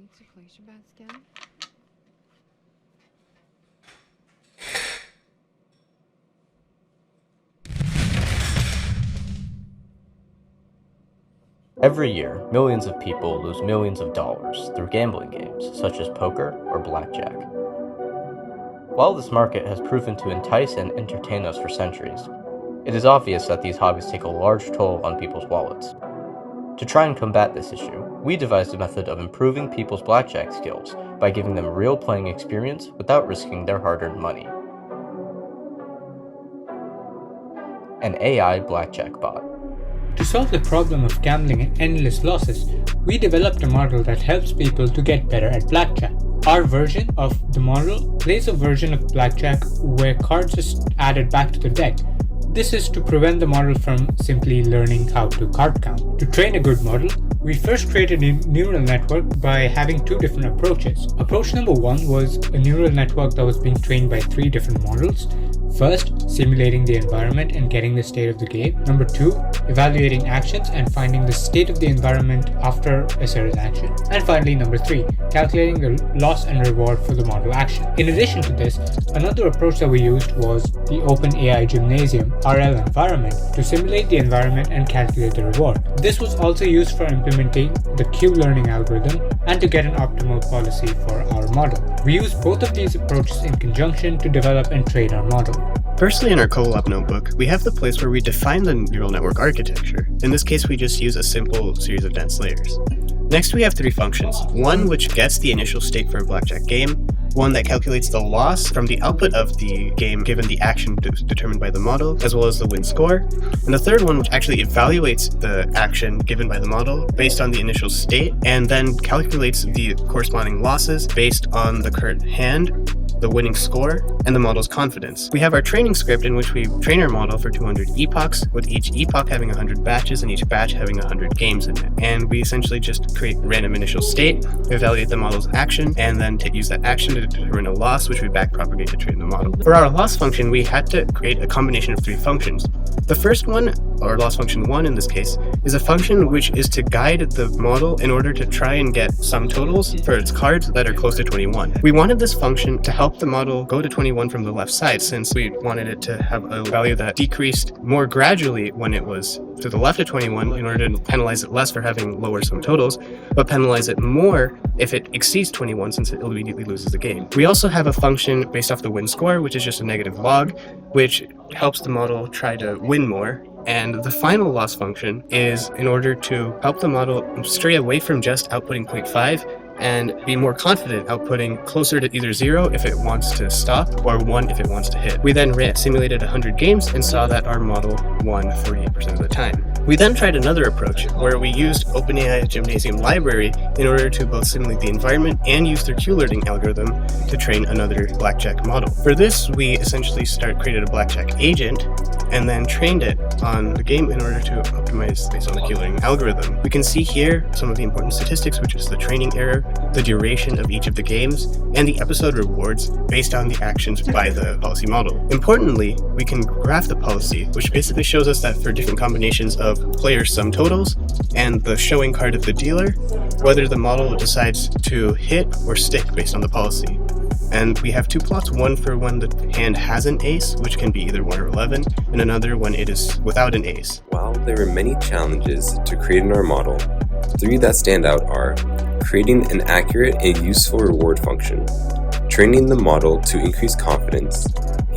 need to place your bets again? Every year, millions of people lose millions of dollars through gambling games such as poker or blackjack. While this market has proven to entice and entertain us for centuries, it is obvious that these hobbies take a large toll on people's wallets. To try and combat this issue, we devised a method of improving people's blackjack skills by giving them real playing experience without risking their hard-earned money. An AI blackjack bot. To solve the problem of gambling and endless losses, we developed a model that helps people to get better at blackjack. Our version of the model plays a version of blackjack where cards are added back to the deck. This is to prevent the model from simply learning how to card count. To train a good model, we first created a neural network by having two different approaches. Approach number one was a neural network that was being trained by three different models. First, simulating the environment and getting the state of the game. Number two, evaluating actions and finding the state of the environment after a certain action. And finally, number three, calculating the loss and reward for the model action. In addition to this, another approach that we used was the OpenAI Gymnasium RL environment to simulate the environment and calculate the reward. This was also used for implementing the Q-learning algorithm and to get an optimal policy for our model. We used both of these approaches in conjunction to develop and train our model. Firstly, in our co-op notebook, we have the place where we define the neural network architecture. In this case, we just use a simple series of dense layers. Next, we have three functions. One which gets the initial state for a blackjack game, one that calculates the loss from the output of the game given the action determined by the model, as well as the win score, and the third one which actually evaluates the action given by the model based on the initial state, and then calculates the corresponding losses based on the current hand, the winning score, and the model's confidence. We have our training script in which we train our model for 200 epochs, with each epoch having 100 batches and each batch having 100 games in it. And we essentially just create random initial state, evaluate the model's action, and then use that action to determine a loss, which we backpropagate to train the model. For our loss function, we had to create a combination of three functions. The first one, or loss function 1 in this case, is a function which is to guide the model in order to try and get sum totals for its cards that are close to 21. We wanted this function to help the model go to 21 from the left side, since we wanted it to have a value that decreased more gradually when it was to the left of 21 in order to penalize it less for having lower sum totals, but penalize it more if it exceeds 21 since it immediately loses the game. We also have a function based off the win score, which is just a negative log, which helps the model try to win more. And the final loss function is in order to help the model stray away from just outputting 0.5 and be more confident outputting closer to either 0 if it wants to stop or 1 if it wants to hit. We then simulated 100 games and saw that our model won 48% of the time. We then tried another approach where we used OpenAI Gymnasium library in order to both simulate the environment and use their Q-learning algorithm to train another blackjack model. For this, we essentially created a blackjack agent and then trained it on the game in order to optimize based on the Q-learning algorithm. We can see here some of the important statistics, which is the training error, the duration of each of the games, and the episode rewards based on the actions by the policy model. Importantly, we can graph the policy, which basically shows us that for different combinations of player sum totals and the showing card of the dealer, whether the model decides to hit or stick based on the policy. And we have two plots, one for when the hand has an ace, which can be either 1 or 11, and another when it is without an ace. While there were many challenges to creating our model, three that stand out are creating an accurate and useful reward function, training the model to increase confidence,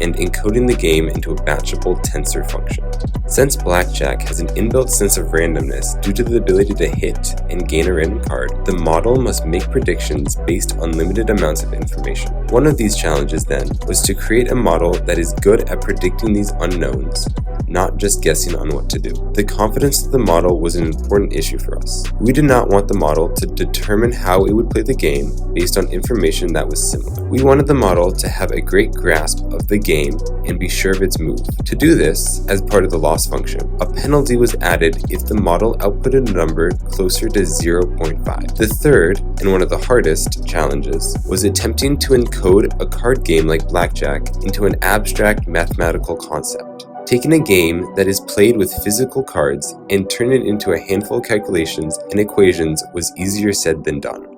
and encoding the game into a batchable tensor function. Since blackjack has an inbuilt sense of randomness due to the ability to hit and gain a random card, the model must make predictions based on limited amounts of information. One of these challenges then was to create a model that is good at predicting these unknowns, not just guessing on what to do. The confidence of the model was an important issue for us. We did not want the model to determine how it would play the game based on information that was similar. We wanted the model to have a great grasp of the game and be sure of its move. To do this, as part of the loss function, a penalty was added if the model outputted a number closer to 0.5. The third, and one of the hardest, challenges was attempting to encode a card game like blackjack into an abstract mathematical concept. Taking a game that is played with physical cards and turning it into a handful of calculations and equations was easier said than done.